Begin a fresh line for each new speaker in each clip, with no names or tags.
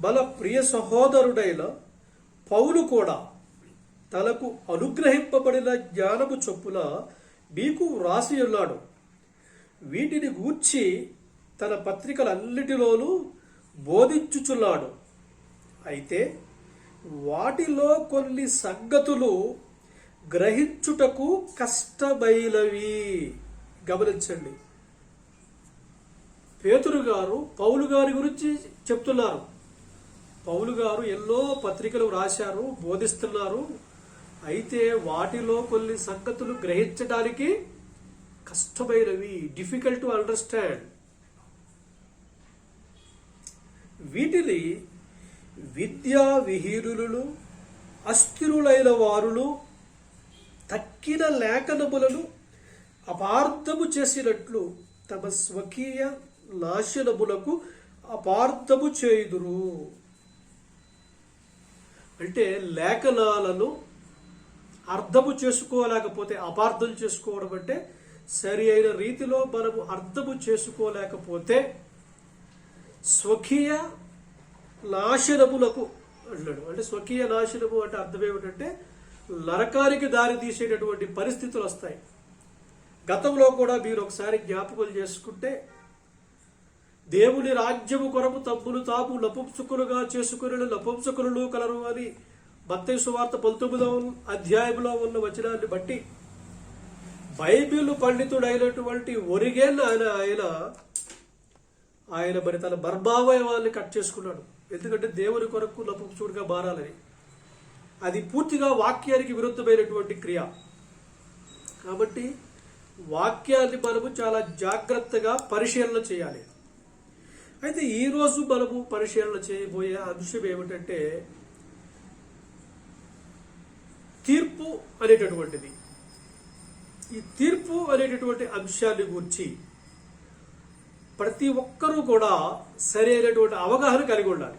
మన ప్రియ సహోదరుడైన పౌలు కూడా తనకు అనుగ్రహింపబడిన జ్ఞానము చొప్పున మీకు వ్రాసి ఉన్నాడు. వీటిని గూర్చి తన పత్రికలన్నిటిలోనూ బోధించుచున్నాడు. అయితే వాటిలో కొన్ని సంగతులు గ్రహించుటకు కష్టమైనవి. గమనించండి, పేతురు గారు పౌలు గారి గురించి చెప్తున్నారు. పౌలు గారు ఎన్నో పత్రికలు రాశారు, బోధిస్తున్నారు. అయితే వాటిలో కొన్ని సంగతులు గ్రహించడానికి కష్టమైనవి, డిఫికల్ట్ టు అండర్స్టాండ్. వీటిని విద్యా విహీనులు, అస్థిరులైన వారులు తక్కిన లేఖనములను అపార్థము చేసినట్లు తమ స్వకీయ నాశనములకు అపార్థము చేయుదురు. అంటే లేఖనాలను అర్థము చేసుకోలేకపోతే, అపార్థం చేసుకోవడం అంటే సరి అయిన రీతిలో మనము అర్థము చేసుకోలేకపోతే స్వకీయ నాశనములకు అన్నాడు. అంటే స్వకీయ నాశనము అంటే అర్థం ఏమిటంటే నరకానికి దారి తీసేటటువంటి పరిస్థితులు వస్తాయి. గతంలో కూడా మీరు ఒకసారి జ్ఞాపకం చేసుకుంటే, దేవుని రాజ్యము కొరకు తమ్మును తాము నపుంసకులుగా చేసుకుని నపుంసకులు కలరు అని మత్తయి సువార్త 19వ అధ్యాయంలో ఉన్న వచనాన్ని బట్టి బైబిల్ పండితుడైనటువంటి ఒరిగేన్ ఆయన మరి తన బర్భావయవాన్ని కట్ చేసుకున్నాడు. ఎందుకంటే దేవుని కొరకు నపుంసకుడిగా మారాలని. అది పూర్తిగా వాక్యానికి విరుద్ధమైనటువంటి క్రియ. కాబట్టి వాక్యాన్ని మనము చాలా జాగ్రత్తగా పరిశీలన చేయాలి. అయితే ఈరోజు మనము పరిశీలన చేయబోయే అంశం ఏమిటంటే తీర్పు అనేటటువంటిది. ఈ తీర్పు అనేటటువంటి అంశాన్ని గురించి ప్రతి ఒక్కరూ కూడా సరైనటువంటి అవగాహన కలిగి ఉండాలి.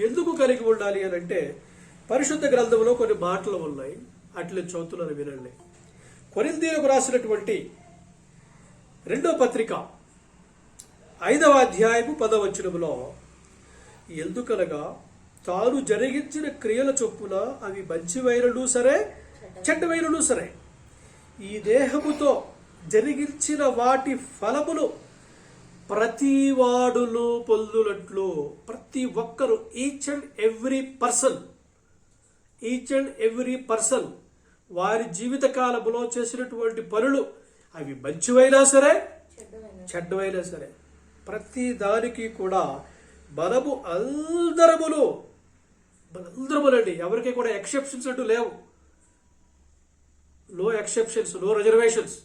ఎందుకు కలిగి ఉండాలి అని అంటే పరిశుద్ధ గ్రంథంలో కొన్ని మాటలు ఉన్నాయి, అట్లా చదువుతున్నారు, వినండి. కొరింథీయులకు రాసినటువంటి 2వ పత్రిక 5వ అధ్యాయము 10వ వచనములో, ఎందుకనగా తాను జరిగించిన క్రియల చొప్పున అవి మంచివైనను సరే చెడ్డవైనను సరే ఈ దేహముతో జరిగించిన వాటి ఫలములు ప్రతి వాడును పొందునట్లు ప్రతి ఒక్కరు ఈచ్ అండ్ ఎవ్రీ పర్సన్ వారి జీవిత కాలంలో చేసినటువంటి పనులు అవి మంచివైనా సరే చెడ్డవైనా సరే ప్రతి దానికి కూడా మనము అందరములండి, ఎవరికి కూడా ఎక్సెప్షన్స్ అంటూ లేవు. No exceptions, no reservations.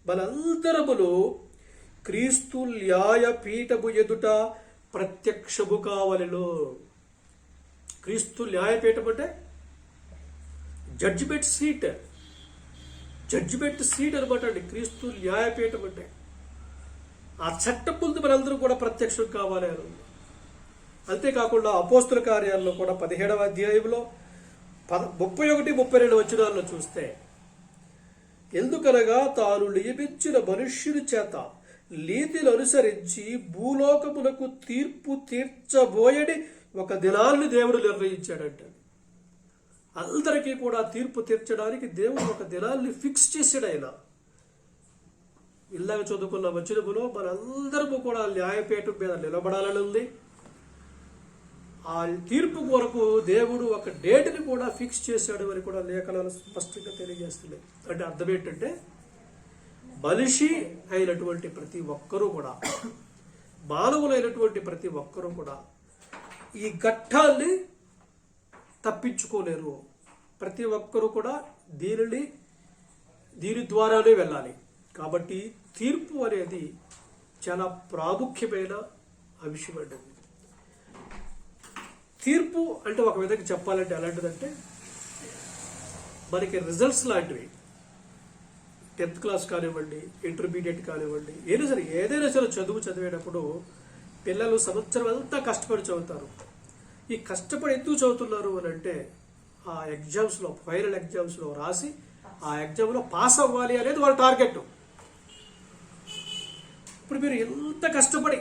మనందరములు క్రీస్తు న్యాయ పీఠము ఎదుట ప్రత్యక్షము కావలెను. క్రీస్తు న్యాయపీఠం అంటే జడ్జిమెంట్ సీట్ అనమాట అండి. క్రీస్తు న్యాయపీఠం అంటే ఆ చట్టం ముందు మనందరూ కూడా ప్రత్యక్షం కావాలి అని. అంతేకాకుండా అపోస్తుల కార్యాల్లో కూడా 17వ అధ్యాయంలో 31-32 వచనాల్లో చూస్తే, ఎందుకనగా తాను నియమించిన మనుష్యుని చేత నీతిని అనుసరించి భూలోకములకు తీర్పు తీర్చబోయని ఒక దినాన్ని దేవుడు నిర్ణయించాడంట. అందరికీ కూడా తీర్పు తీర్చడానికి దేవుడు ఒక దినాన్ని ఫిక్స్ చేశాడు. ఆయన ఇలాగ చదువుకున్న వచనములో మనందరము కూడా న్యాయపీఠం మీద నిలబడాలని ఉంది. ఆ తీర్పు కొరకు దేవుడు ఒక డేట్ని కూడా ఫిక్స్ చేశాడు అని కూడా లేఖనాలు స్పష్టంగా తెలియజేస్తున్నాయి. అంటే అర్థం ఏంటంటే మనిషి అయినటువంటి ప్రతి ఒక్కరూ కూడా, మానవులైనటువంటి ప్రతి ఒక్కరూ కూడా ఈ ఘట్టాన్ని తప్పించుకోలేరు. ప్రతి ఒక్కరూ కూడా దీని ద్వారానే వెళ్ళాలి. కాబట్టి తీర్పు అనేది చాలా ప్రాముఖ్యమైన అంశం అండి. తీర్పు అంటే ఒక విధంగా చెప్పాలంటే ఎలాంటిదంటే మనకి రిజల్ట్స్ లాంటివి. 10th క్లాస్ కానివ్వండి, ఇంటర్మీడియట్ కానివ్వండి, ఏదైనా సరే చదివేటప్పుడు పిల్లలు సంవత్సరం అంతా కష్టపడి చదువుతారు. ఈ కష్టపడి ఎందుకు చదువుతున్నారు అని అంటే ఆ ఎగ్జామ్స్లో, ఫైనల్ ఎగ్జామ్స్లో రాసి ఆ ఎగ్జామ్లో పాస్ అవ్వాలి అనేది వాళ్ళ టార్గెట్. ఇప్పుడు మీరు ఎంత కష్టపడి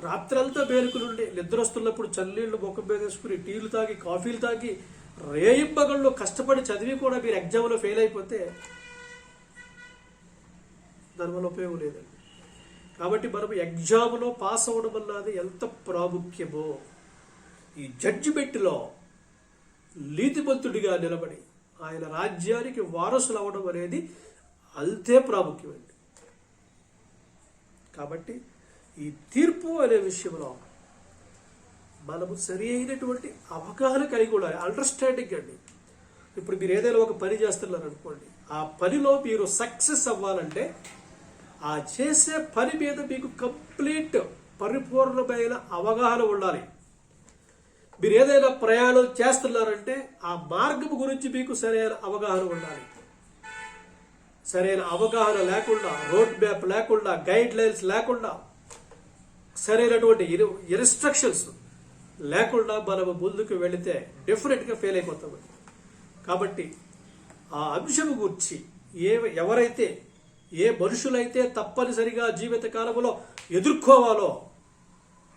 రాత్రంతా మేలుకులుండి నిద్ర వస్తున్నప్పుడు చన్నీళ్ళు ముఖం మీద వేసుకుని టీలు తాగి కాఫీలు తాగి రేయింబగళ్ళు కష్టపడి చదివి కూడా మీరు ఎగ్జామ్లో ఫెయిల్ అయిపోతే దానివల్ల ఉపయోగం లేదండి. కాబట్టి మనం ఎగ్జామ్లో పాస్ అవ్వడం అన్నది ఎంత ప్రాముఖ్యమో ఈ జడ్జిమెంట్లో నీతిమంతుడిగా నిలబడి ఆయన రాజ్యానికి వారసులు అవ్వడం అనేది అంతే ప్రాముఖ్యమండి. కాబట్టి ఈ తీర్పు అనే విషయంలో మనము సరి అయినటువంటి అవగాహన కలిగి ఉండాలి, అండర్స్టాండింగ్ అండి. ఇప్పుడు మీరు ఏదైనా ఒక పని చేస్తున్నారు అనుకోండి, ఆ పనిలో మీరు సక్సెస్ అవ్వాలంటే ఆ చేసే పని మీద మీకు కంప్లీట్ పరిపూర్ణమైన అవగాహన ఉండాలి. మీరు ఏదైనా ప్రయాణం చేస్తున్నారంటే ఆ మార్గం గురించి మీకు సరైన అవగాహన ఉండాలి. సరైన అవగాహన లేకుండా, రోడ్ మ్యాప్ లేకుండా, గైడ్ లైన్స్ లేకుండా, సరైనటువంటి ఇన్స్ట్రక్షన్స్ లేకుండా మనము ముందుకు వెళితే డెఫినెట్గా ఫెయిల్ అయిపోతాము. కాబట్టి ఆ అంశం గురించి ఎవరైతే ఏ మనుషులైతే తప్పనిసరిగా జీవిత కాలంలో ఎదుర్కోవాలో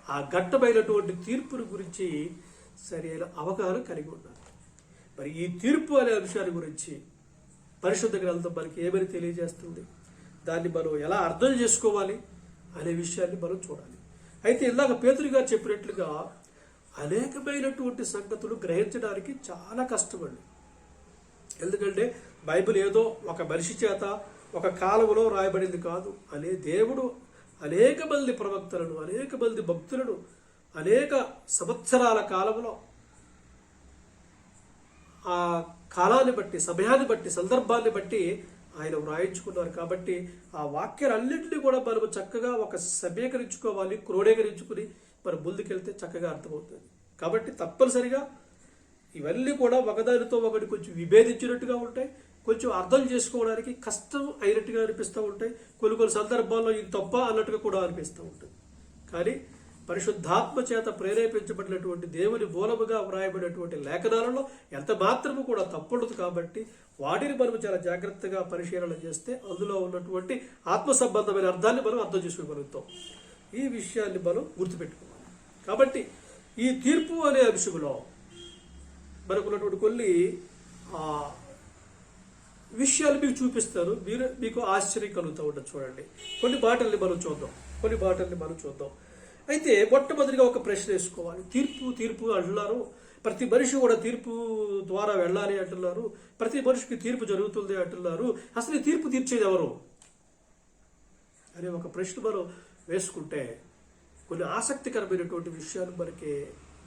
ఆ ఘట్టమైనటువంటి తీర్పుని గురించి సరైన అవగాహన కలిగి ఉండాలి. మరి ఈ తీర్పు అనే అంశాన్ని గురించి పరిశుద్ధ గ్రంథం మనకి ఏమని తెలియజేస్తుంది, దాన్ని మనం ఎలా అర్థం చేసుకోవాలి అనే విషయాన్ని మనం చూడాలి. అయితే ఇందాక పేతురు గారు చెప్పినట్లుగా అనేకమైనటువంటి సంగతులు గ్రహించడానికి చాలా కష్టమండి. ఎందుకంటే బైబిల్ ఏదో ఒక మనిషి చేత ఒక కాలంలో రాయబడింది కాదు. దేవుడు అనేక మంది ప్రవక్తలను, అనేక మంది భక్తులను అనేక సంవత్సరాల కాలంలో ఆ కాలాన్ని బట్టి, సమయాన్ని బట్టి, సందర్భాన్ని బట్టి ఆయన వ్రాయించుకున్నారు. కాబట్టి ఆ వాక్యాలన్నింటినీ కూడా మనం చక్కగా ఒక సమీకరించుకోవాలి, క్రోడీకరించుకుని మనం ముందుకెళ్తే చక్కగా అర్థమవుతుంది. కాబట్టి తప్పనిసరిగా ఇవన్నీ కూడా ఒకదానితో ఒకటి కొంచెం విభేదించినట్టుగా ఉంటాయి, కొంచెం అర్థం చేసుకోవడానికి కష్టం అయినట్టుగా అనిపిస్తూ ఉంటాయి, కొన్ని సందర్భాల్లో ఇది తప్ప అన్నట్టుగా కూడా అనిపిస్తూ ఉంటుంది. కానీ పరిశుద్ధాత్మ చేత ప్రేరేపించబడినటువంటి దేవుని మూలముగా వ్రాయబడినటువంటి లేఖనాలలో ఎంత మాత్రము కూడా తప్పుండదు. కాబట్టి వాటిని మనం చాలా జాగ్రత్తగా పరిశీలన చేస్తే అందులో ఉన్నటువంటి ఆత్మ సంబంధమైన అర్థాన్ని మనం అర్థం చేసుకోగలుగుతాం. ఈ విషయాన్ని మనం గుర్తుపెట్టుకోవాలి. కాబట్టి ఈ తీర్పు అనే అంశంలో మనకున్నటువంటి కొన్ని విషయాలు మీకు చూపిస్తారు, మీకు ఆశ్చర్యం కలుగుతూ ఉంటుంది. చూడండి, కొన్ని మాటల్ని మనం చూద్దాం. అయితే మొట్టమొదటిగా ఒక ప్రశ్న వేసుకోవాలి. తీర్పు అంటున్నారు, ప్రతి మనిషి కూడా తీర్పు ద్వారా వెళ్ళాలి అంటున్నారు, ప్రతి మనిషికి తీర్పు జరుగుతుంది అంటున్నారు. అసలు ఈ తీర్పు తీర్చేది ఎవరు అనే ఒక ప్రశ్న మనం వేసుకుంటే కొన్ని ఆసక్తికరమైనటువంటి విషయాలు మనకి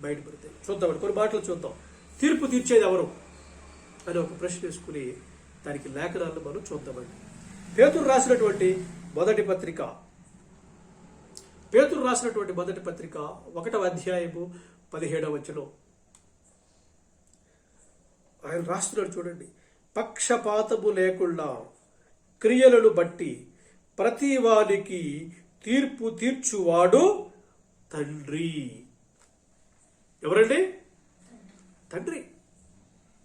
బయటపడతాయి. చూద్దామండి, కొన్ని మాటలు చూద్దాం. తీర్పు తీర్చేది ఎవరు అనే ఒక ప్రశ్న వేసుకుని దానికి లేఖనాలను మనం చూద్దామండి. పేతురు రాసినటువంటి మొదటి పత్రిక 1వ అధ్యాయము 17వ వచనం ఆయన రాస్తున్నాడు. చూడండి, పక్షపాతము లేకుండా క్రియలను బట్టి ప్రతి వానికి తీర్పు తీర్చువాడు తండ్రి. ఎవరండి?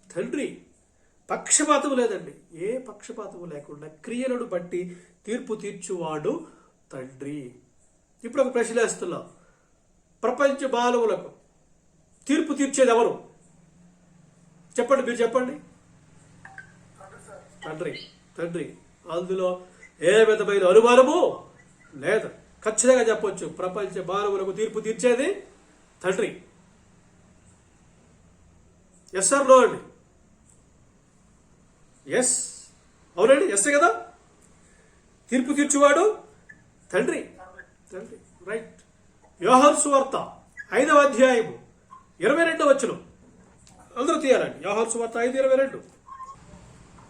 తండ్రి. పక్షపాతము లేదండి, ఏ పక్షపాతము లేకుండా క్రియలను బట్టి తీర్పు తీర్చువాడు తండ్రి. ఇప్పుడు ఒక ప్రశ్న వేస్తున్నాం, ప్రపంచ మానవులకు తీర్పు తీర్చేది ఎవరు? చెప్పండి, మీరు చెప్పండి. తండ్రి. అందులో ఏ విధమైన అనుమానము లేదు, ఖచ్చితంగా చెప్పొచ్చు. ప్రపంచ మానవులకు తీర్పు తీర్చేది తండ్రి. ఎస్ ఆర్ నో అండి? ఎస్, అవునండి, ఎస్ కదా. తీర్పు తీర్చువాడు తండ్రి. రైట్. యోహాను సువార్త 5వ అధ్యాయము 22వ వచనం అందరూ తీయాలండి. యోహాను సువార్త 5:22.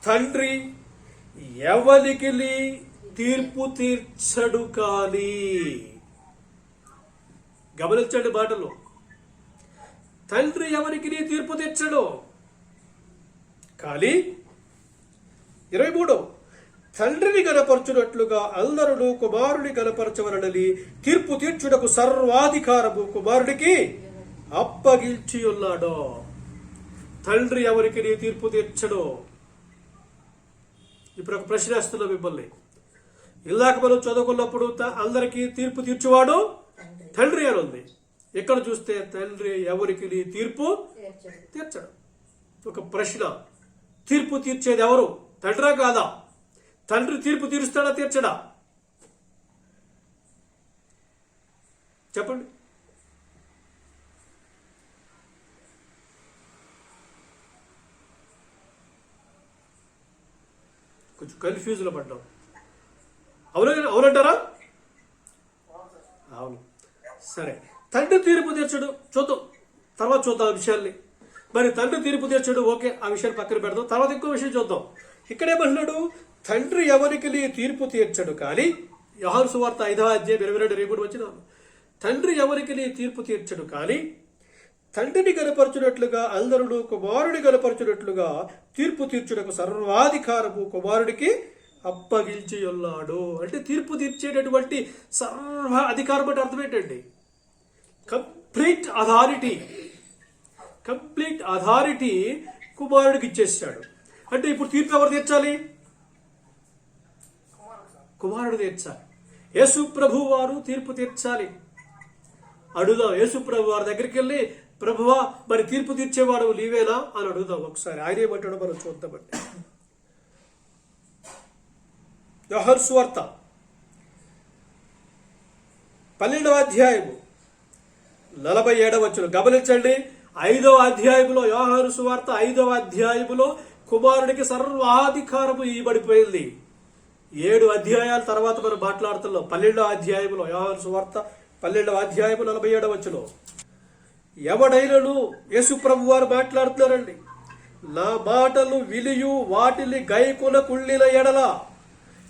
తండ్రి ఎవరికి తీర్పు తీర్చడు కానీ, గమనించండి మాటలు, తండ్రి ఎవరికి తీర్పు తీర్చడు కానీ 23 తండ్రిని గనపరచునట్లుగా అందరును కుమారుని గనపరచవలనని తీర్పు తీర్చుటకు సర్వాధికారము కుమారుడికి అప్పగించి ఉన్నాడు. తండ్రి ఎవరికి తీర్పు తీర్చడు. ఇప్పుడు ఒక ప్రశ్న వేస్తున్నా మిమ్మల్ని. ఇలాగ మనం చదువుకున్నప్పుడు అందరికీ తీర్పు తీర్చువాడు తండ్రి అని ఉంది. ఎక్కడ చూస్తే తండ్రి ఎవరికి తీర్పు తీర్చడు. ఒక ప్రశ్న, తీర్పు తీర్చేది ఎవరు? తండ్రా కాదా? తండ్రి తీర్పు తీరుస్తాడా తీర్చడా? చెప్పండి. కొంచెం కన్ఫ్యూజ్లో పడ్డాం. అవునంటారా? అవును. సరే, తండ్రి తీర్పు తీర్చడు చూద్దాం, తర్వాత చూద్దాం ఆ విషయాల్ని. మరి తండ్రి తీర్పు తీర్చడు, ఓకే, ఆ విషయాన్ని పక్కన పెడదాం. తర్వాత ఇంకో విషయం చూద్దాం. ఇక్కడేమన్నాడు? తండ్రి ఎవరికి తీర్పు తీర్చడు కానీ, యోహాను సువార్త 5వ అధ్యాయం 22-23 వచనాలు, తండ్రి ఎవరికి తీర్పు తీర్చడు కానీ తండ్రిని కనపరచునట్లుగా అందరుడు కుమారుని కనపరచునట్లుగా తీర్పు తీర్చుటకు సర్వాధికారము కుమారుడికి అప్పగించి ఉన్నాడు. అంటే తీర్పు తీర్చేటటువంటి సర్వ అధికారం అంటే అర్థం ఏంటండి? కంప్లీట్ అథారిటీ కుమారుడికి ఇచ్చేసాడు. అంటే ఇప్పుడు తీర్పు ఎవరు తీర్చాలి? కుమారుడు తీర్చాలి. యేసు ప్రభు వారు తీర్పు తీర్చాలి. అడుగుదాం, యేసు ప్రభు వారి దగ్గరికి వెళ్ళి, ప్రభువా మరి తీర్పు తీర్చేవాడు నీవేనా అని అడుగుదాం ఒకసారి. ఆయన ఏమంటాడో మనం చూద్దామండి. యోహాను సువార్త 12వ అధ్యాయము 47వ వచనం గమనించండి. 5వ అధ్యాయములో, యోహాను సువార్త 5వ అధ్యాయములో కుమారుడికి సర్వాధికారము ఇవ్వబడిపోయింది. 7 అధ్యాయాల తర్వాత మనం మాట్లాడుతున్నాం. 12వ అధ్యాయంలో, యోహాను సువార్త 12వ అధ్యాయము 47వ వచనం, ఎవడైనను, యేసు ప్రభు వారు మాట్లాడుతున్నారండి, నా మాటలు విలియు వాటిని గైకొనకుండిన ఎడల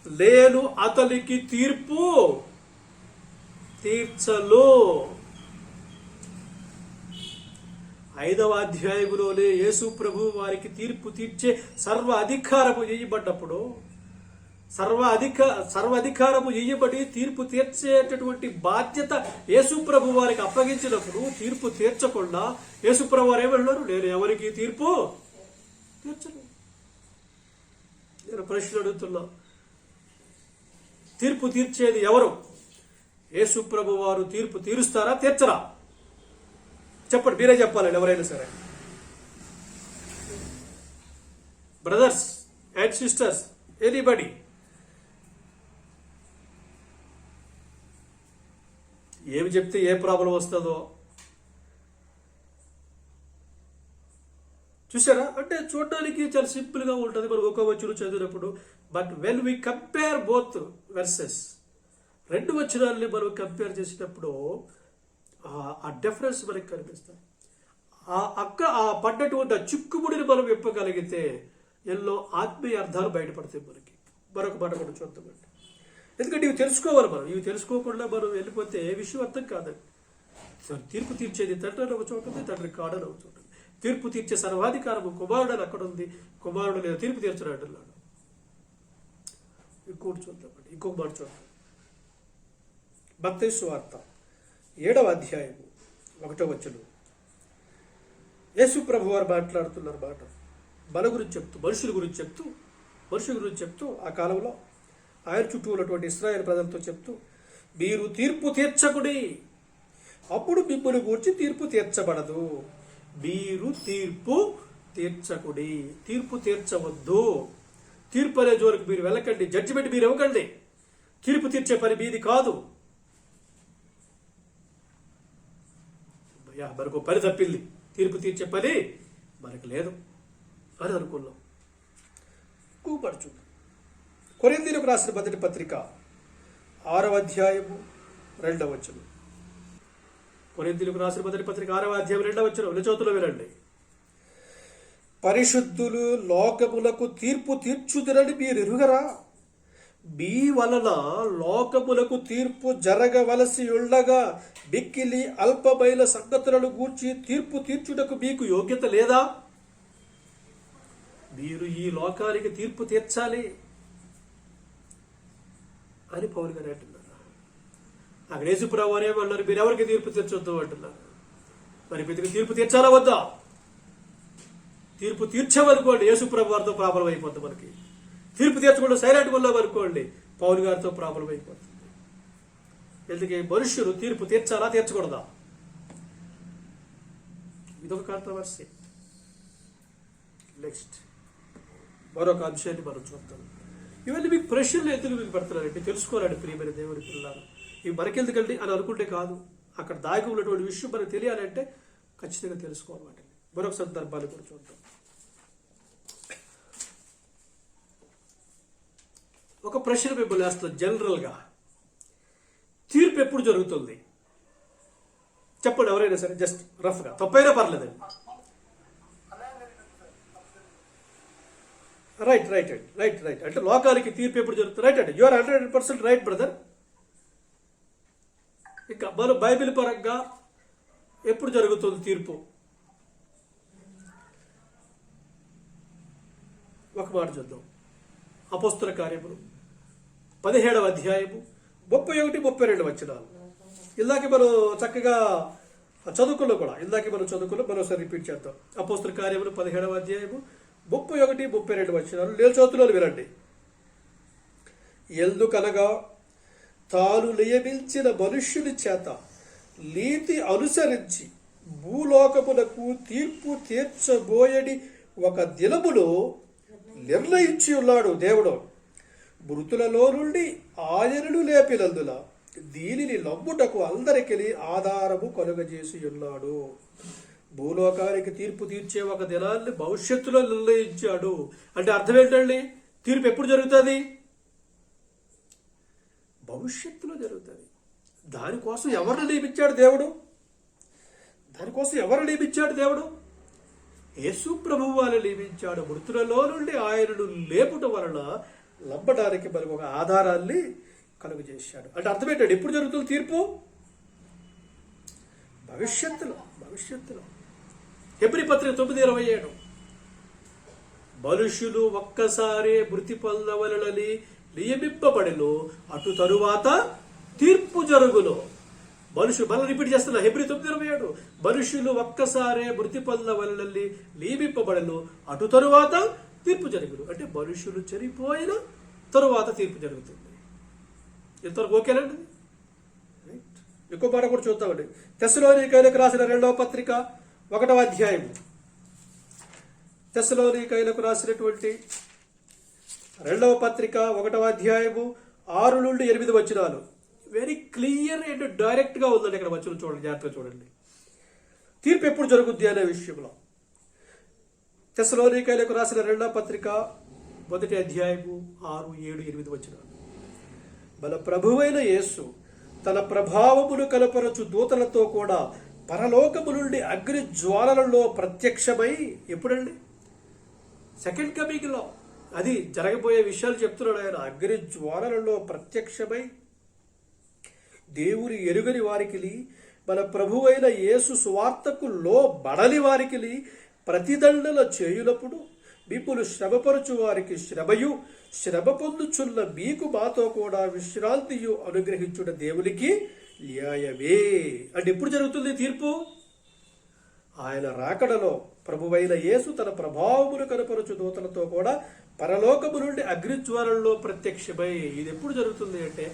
నేను అతనికి తీర్పు తీర్చను. 5వ అధ్యాయములోనే యేసు ప్రభు వారికి తీర్పు తీర్చే సర్వ అధికారము ఇయ్యబడ్డప్పుడు, సర్వ అధికారము ఇయ్యబడి తీర్పు తీర్చేటటువంటి బాధ్యత యేసు ప్రభు వారికి అప్పగించినప్పుడు, తీర్పు తీర్చకుండా యేసు ప్రభు వారు ఏమన్నారు? నేను ఎవరికి తీర్పు తీర్చను. నేను ప్రశ్న అడుగుతున్నా, తీర్పు తీర్చేది ఎవరు? యేసు ప్రభు వారు తీర్పు తీరుస్తారా తీర్చరా? చెప్పండి, మీరే చెప్పాలండి. ఎవరైనా సరే, బ్రదర్స్ అండ్ సిస్టర్స్, ఎనీబడి, ఏమి చెప్తే ఏ ప్రాబ్లం వస్తుందో చూసారా? అంటే చూడడానికి చాలా సింపుల్గా ఉంటుంది మనం ఒక వచనం చదివినప్పుడు. But when we compare both verses, 2 వచనాలని మనం కంపేర్ చేసినప్పుడు ఆ డిఫరెన్స్ మనకి కనిపిస్తుంది. ఆ పడ్డటువంటి ఆ చిక్కుముడిని మనం విప్పగలిగితే ఎన్నో ఆత్మీయ అర్థాలు బయటపడతాయి మనకి. మరొక మాట మనం చూద్దామండి. ఎందుకంటే ఇవి తెలుసుకోవాలి మనం. ఇవి తెలుసుకోకుండా మనం వెళ్ళిపోతే ఏ విషయం అర్థం కాదండి. తీర్పు తీర్చేది తండ్రి అని ఒక చోట ఉంది, తండ్రి కాడని ఒక చోట ఉంది. తీర్పు తీర్చే సర్వాధికారము కుమారుడు అని అక్కడ ఉంది, కుమారుడు లేదా తీర్పు తీర్చడం అంటున్నాడు. ఇంకోటి చూద్దామండి, ఇంకొక మాట చూద్దాం. మత్తయి సువార్త 7వ అధ్యాయము 1వ వచనం, యేసు ప్రభు వారు మాట్లాడుతున్నారు మాట. మన గురించి చెప్తూ, మనుషుల గురించి చెప్తూ ఆ కాలంలో ఆయన చుట్టూ ఉన్నటువంటి ఇశ్రాయేలు ప్రజలతో చెప్తూ, మీరు తీర్పు తీర్చకుడి, అప్పుడు మిమ్మల్ని గూర్చి తీర్పు తీర్చబడదు. మీరు తీర్పు తీర్చకుడి, తీర్పు తీర్చవద్దు. తీర్పు అనే జోలికి మీరు వెళ్ళకండి, జడ్జిమెంట్ మీరు ఇవ్వకండి. తీర్పు తీర్చే పని మీది కాదు. మనకు పని తప్పింది, తీర్పు తీర్చే పని మనకు లేదు అని అనుకున్నాం. కూపడుచు కొరింథీయులకు రాసిన మొదటి పత్రిక 6వ అధ్యాయము 2వ వచనం. కొరింథీయులకు రాసిన మొదటి పత్రిక 6వ అధ్యాయం 2వ వచనం నిజోతులో వినండి. పరిశుద్ధులు లోకములకు తీర్పు తీర్చుదురని మీరు ఎరుగరా? మీ వలన లోకములకు తీర్పు జరగవలసి ఉండగా మిక్కిలి అల్పమైన సంగతులను గూర్చి తీర్పు తీర్చుటకు మీకు యోగ్యత లేదా? మీరు ఈ లోకానికి తీర్పు తీర్చాలి అని పౌలు గారు అంటున్నారు. అక్కడ యేసుప్రభు వారు ఏమన్నారు? మీరు ఎవరికి తీర్పు తీర్చొద్దు అంటున్నారు. మరి మీకు తీర్పు తీర్చాలా వద్దా? తీర్పు తీర్చామనుకోండి యేసుప్రభు వారితో ప్రాబ్లం అయిపోతుంది మనకి. తీర్పు తీర్చకుండా సైలెంట్ ఉన్నాం అనుకోండి పౌలు గారితో ప్రాబ్లం అయిపోతుంది. ఎందుకే మనుష్యులు తీర్పు తీర్చాలా తీర్చకూడదా? ఇదొక కాంట్రవర్సీ. నెక్స్ట్ మరొక అంశాన్ని మనం చూద్దాం. ఇవన్నీ మీకు ప్రశ్నలు ఎందుకు మీకు పెడుతున్నారంటే తెలుసుకోవాలండి ప్రియమైన దేవుని పిల్లలు. ఇవి మనకెందుకండి అని అనుకుంటే కాదు, అక్కడ దాగి ఉన్నటువంటి విషయం మనకు తెలియాలంటే ఖచ్చితంగా తెలుసుకోవాలి. మరొక సందర్భాన్ని కూడా చూద్దాం. ఒక ప్రశ్న మిమ్మల్ని వేస్తుంది జనరల్గా, తీర్పు ఎప్పుడు జరుగుతుంది చెప్పండి ఎవరైనా సరే, జస్ట్ రఫ్గా, తప్పైనా పర్లేదండి. Right right right right right అంటే లోకానికి తీర్పు ఎప్పుడు జరుగుతుంది? రైట్ అండి, యూఆర్ 100% రైట్ బ్రదర్. ఇక మన బైబిల్ పరంగా ఎప్పుడు జరుగుతుంది తీర్పు? ఒక మాట చూద్దాం. అపోస్తల కార్యములు 17వ అధ్యాయము 31, 32 వచనాలు. ఇందాక మనం చక్కగా చదువుకుల్లో కూడా మరోసారి రిపీట్ చేద్దాం. అపోస్తల కార్యములు 17వ అధ్యాయము 31, 32 వచనాలు. నేను చదువుతున్నాను, వినండి. ఎందుకనగా తాను నియమించిన మనుష్యుని చేత నీతి అనుసరించి భూలోకమునకు తీర్పు తీర్చబోయని ఒక దినమును నిర్ణయించి ఉన్నాడు దేవుడు. మృతులలో నుండి ఆయనను లేపినందున దీనిని నమ్ముటకు అందరికీ ఆధారము కలుగజేసి ఉన్నాడు. భూలోకానికి తీర్పు తీర్చే ఒక దినాన్ని భవిష్యత్తులో నిర్ణయించాడు. అంటే అర్థం ఏంటండి? తీర్పు ఎప్పుడు జరుగుతుంది? భవిష్యత్తులో జరుగుతుంది. దానికోసం ఎవరిని నియమించాడు దేవుడు? యేసు ప్రభువు వారిని నియమించాడు. మృతులలో నుండి ఆయనను లేపుట వలన నమ్మడానికి మనకు ఒక ఆధారాన్ని కలుగు చేశాడు. అంటే అర్థం ఏంటంటే ఎప్పుడు జరుగుతుంది తీర్పు? భవిష్యత్తులో. హెబ్రీ పత్రిక 9:27 మనుషులు ఒక్కసారి మృతి పొందవలనని నియమింపబడిను, అటు తరువాత తీర్పు జరుగును. మళ్ళీ రిపీట్ చేస్తున్నా, హెబ్రీ 9:27 మనుషులు ఒక్కసారే మృతి పొందవలనని నియమింపబడిను, అటు తరువాత తీర్పు జరుగును. అంటే మనుషులు చనిపోయిన తరువాత తీర్పు జరుగుతుంది. ఇంతవరకు ఓకేనండి? రైట్. ఇంకో మాట కూడా చూద్దామండి. తెస్సలోనికైలకు రాసిన 2వ పత్రిక 1వ అధ్యాయము. తెస్సలోనికైలకు రాసినటువంటి 2వ పత్రిక 1వ అధ్యాయము 6 నుండి 8 వచనాలు. వెరీ క్లియర్ అండ్ డైరెక్ట్గా ఉందండి. ఇక్కడ వచనం చూడండి, జాగ్రత్తగా చూడండి. తీర్పు ఎప్పుడు జరుగుద్ది అనే విషయంలో తెస్సలోనికైలకు రాసిన 2వ పత్రిక 1వ అధ్యాయము 6, 7, 8 వచనాలు. మన ప్రభువైన యేసు తన ప్రభావమును కనపరచు దూతలతో కూడా పరలోకము నుండి అగ్ని జ్వాలలలో ప్రత్యక్షమై, ఎప్పుడండి? సెకండ్ కమింగ్లో. అది జరగబోయే విషయాలు చెప్తున్నాడు ఆయన. అగ్ని జ్వాలలలో ప్రత్యక్షమై దేవుని ఎరుగని వారికి, మన ప్రభువైన యేసు సువార్తకు లోబడని వారికి ప్రతిదండన చేయునప్పుడు మిమ్ములు శ్రమపరచు వారికి శ్రమయు, శ్రమ పొందుచున్న మీకు మాతో కూడా విశ్రాంతియు అనుగ్రహించుట దేవునికి న్యాయమే. అంటే ఎప్పుడు జరుగుతుంది తీర్పు? ఆయన రాకడలో ప్రభువైన యేసు తన ప్రభావమును కనపరచు దూతలతో కూడా పరలోకము నుండి అగ్నిజ్వాలల్లో ప్రత్యక్షమై. ఇది ఎప్పుడు జరుగుతుంది అంటే